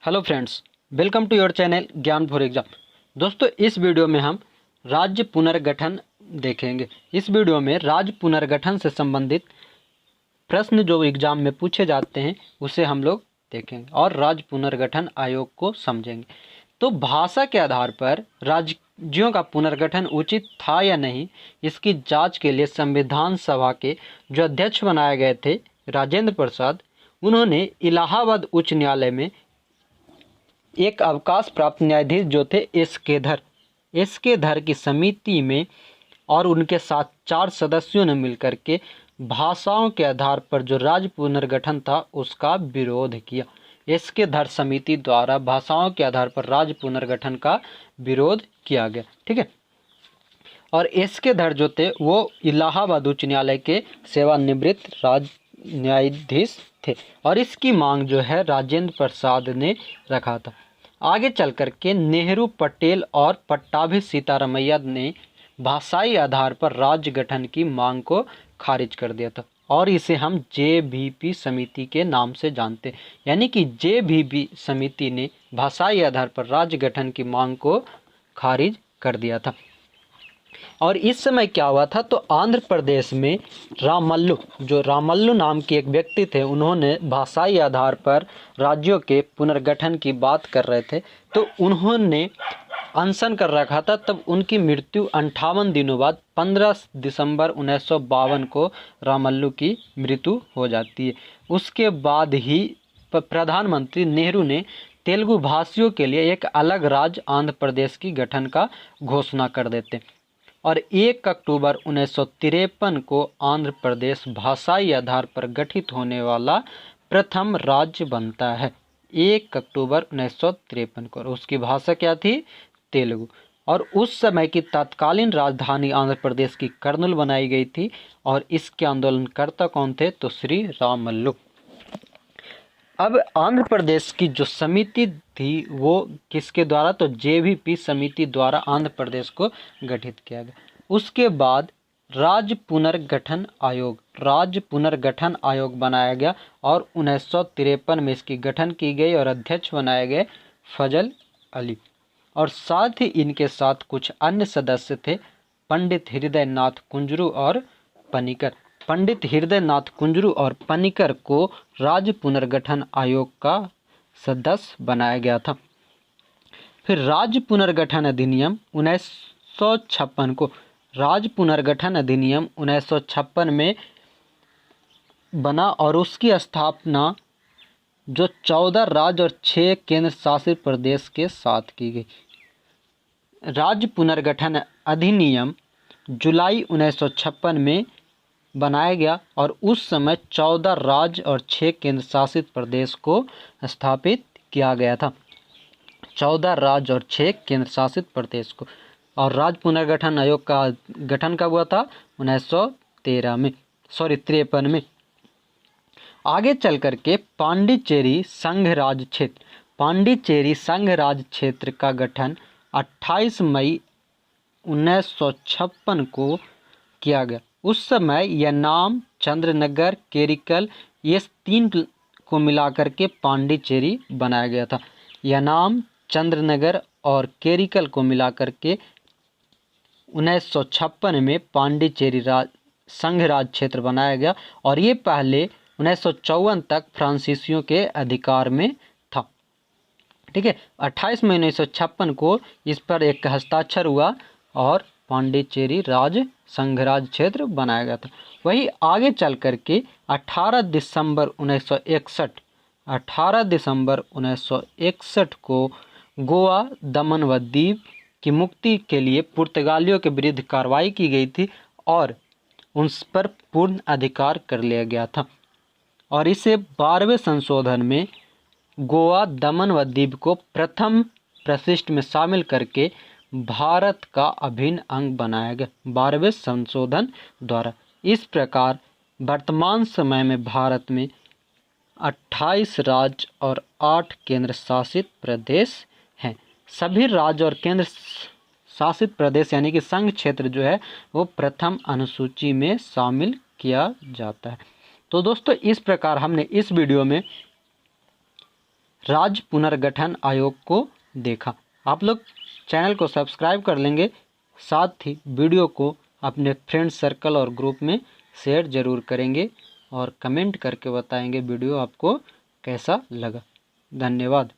Hello friends, welcome to your channel Gyan for exam. दोस्तों, इस video में हम राज्य पुनर्गठन देखेंगे। इस वीडियो में राज्य पुनर्गठन से संबंधित प्रश्न जो एग्जाम में पूछे जाते हैं उसे हम लोग देखेंगे और राज्य पुनर्गठन आयोग को समझेंगे। तो भाषा के आधार पर राज्यों का पुनर्गठन उचित था या नहीं, इसकी जांच के लिए संविधान सभा के जो अध्यक्ष बनाए गए थे राजेंद्र प्रसाद, उन्होंने इलाहाबाद उच्च न्यायालय में एक अवकाश प्राप्त न्यायाधीश जो थे एस के धर की समिति में और उनके साथ 4 सदस्यों ने मिलकर के भाषाओं के आधार पर जो राज्य पुनर्गठन था उसका विरोध किया। एस के धर समिति द्वारा भाषाओं के आधार पर राज्य पुनर्गठन का विरोध किया गया। ठीक है। और एस के धर जो थे वो इलाहाबाद उच्च न्यायालय के सेवानिवृत्त न्यायाधीश थे और इसकी मांग जो है राजेंद्र प्रसाद ने रखा था। आगे चल कर के नेहरू, पटेल और पट्टाभी सीतारामैया ने भाषाई आधार पर राज्य गठन की मांग को खारिज कर दिया था और इसे हम JVP समिति के नाम से जानते हैं। यानी कि JVP समिति ने भाषाई आधार पर राज्य गठन की मांग को खारिज कर दिया था। और इस समय क्या हुआ था, तो आंध्र प्रदेश में रामल्लू नाम के एक व्यक्ति थे, उन्होंने भाषाई आधार पर राज्यों के पुनर्गठन की बात कर रहे थे, तो उन्होंने अनशन कर रखा था। तब उनकी मृत्यु 58 दिनों बाद 15 दिसंबर 1952 को रामल्लू की मृत्यु हो जाती है। उसके बाद ही प्रधानमंत्री नेहरू ने तेलुगु भाषियों के लिए एक अलग राज्य आंध्र प्रदेश की गठन का घोषणा कर देते और 1 अक्टूबर 1953 को आंध्र प्रदेश भाषाई आधार पर गठित होने वाला प्रथम राज्य बनता है। 1 अक्टूबर 1953 को। उसकी भाषा क्या थी? तेलुगु। और उस समय की तत्कालीन राजधानी आंध्र प्रदेश की कर्नूल बनाई गई थी और इसके आंदोलनकर्ता कौन थे? तो श्री रामल्लू। अब आंध्र प्रदेश की जो समिति थी वो किसके द्वारा? तो JVP समिति द्वारा आंध्र प्रदेश को गठित किया गया। उसके बाद राज्य पुनर्गठन आयोग बनाया गया और 1953 में इसकी गठन की गई और अध्यक्ष बनाए गए फजल अली और साथ ही इनके साथ कुछ अन्य सदस्य थे, पंडित हृदयनाथ कुंजरू और पनिकर। पंडित हृदयनाथ कुंजरू और पनिकर को राज्य पुनर्गठन आयोग का सदस्य बनाया गया था। फिर राज्य पुनर्गठन अधिनियम 1956 को राज्य पुनर्गठन अधिनियम 1956 में बना और उसकी स्थापना जो 14 राज्य और 6 केंद्र शासित प्रदेश के साथ की गई। राज्य पुनर्गठन अधिनियम जुलाई 1956 में बनाया गया और उस समय 14 राज्य और 6 केंद्र शासित प्रदेश को स्थापित किया गया था। 14 राज्य और 6 केंद्र शासित प्रदेश को। और राज्य पुनर्गठन आयोग का गठन कब हुआ था? 1953 में। आगे चल करके पांडिचेरी संघ राज्य क्षेत्र का गठन 28 मई 1956 को किया गया। उस समय यह नाम चंद्रनगर, केरिकल, ये 3 को मिलाकर के पांडिचेरी बनाया गया था। यह नाम चंद्रनगर और केरिकल को मिलाकर के 1956 में पांडिचेरी संघ राज्य क्षेत्र बनाया गया और ये पहले 1954 तक फ्रांसीसियों के अधिकार में था। ठीक है। 28 मई 1956 को इस पर एक हस्ताक्षर हुआ और पांडिचेरी संघ राज्य क्षेत्र बनाया गया था। वही आगे चल करके 18 दिसंबर 1961 को गोवा, दमन व दीव की मुक्ति के लिए पुर्तगालियों के विरुद्ध कार्रवाई की गई थी और उन पर पूर्ण अधिकार कर लिया गया था और इसे 12वें संशोधन में गोवा, दमन व दीव को प्रथम परिशिष्ट में शामिल करके भारत का अभिन्न अंग बनाया गया 12वें संशोधन द्वारा। इस प्रकार वर्तमान समय में भारत में 28 राज्य और 8 केंद्र शासित प्रदेश हैं। सभी राज्य और केंद्र शासित प्रदेश यानी कि संघ क्षेत्र जो है वो प्रथम अनुसूची में शामिल किया जाता है। तो दोस्तों, इस प्रकार हमने इस वीडियो में राज्य पुनर्गठन आयोग को देखा। आप लोग चैनल को सब्सक्राइब कर लेंगे, साथ ही वीडियो को अपने फ्रेंड सर्कल और ग्रुप में शेयर ज़रूर करेंगे और कमेंट करके बताएंगे वीडियो आपको कैसा लगा। धन्यवाद।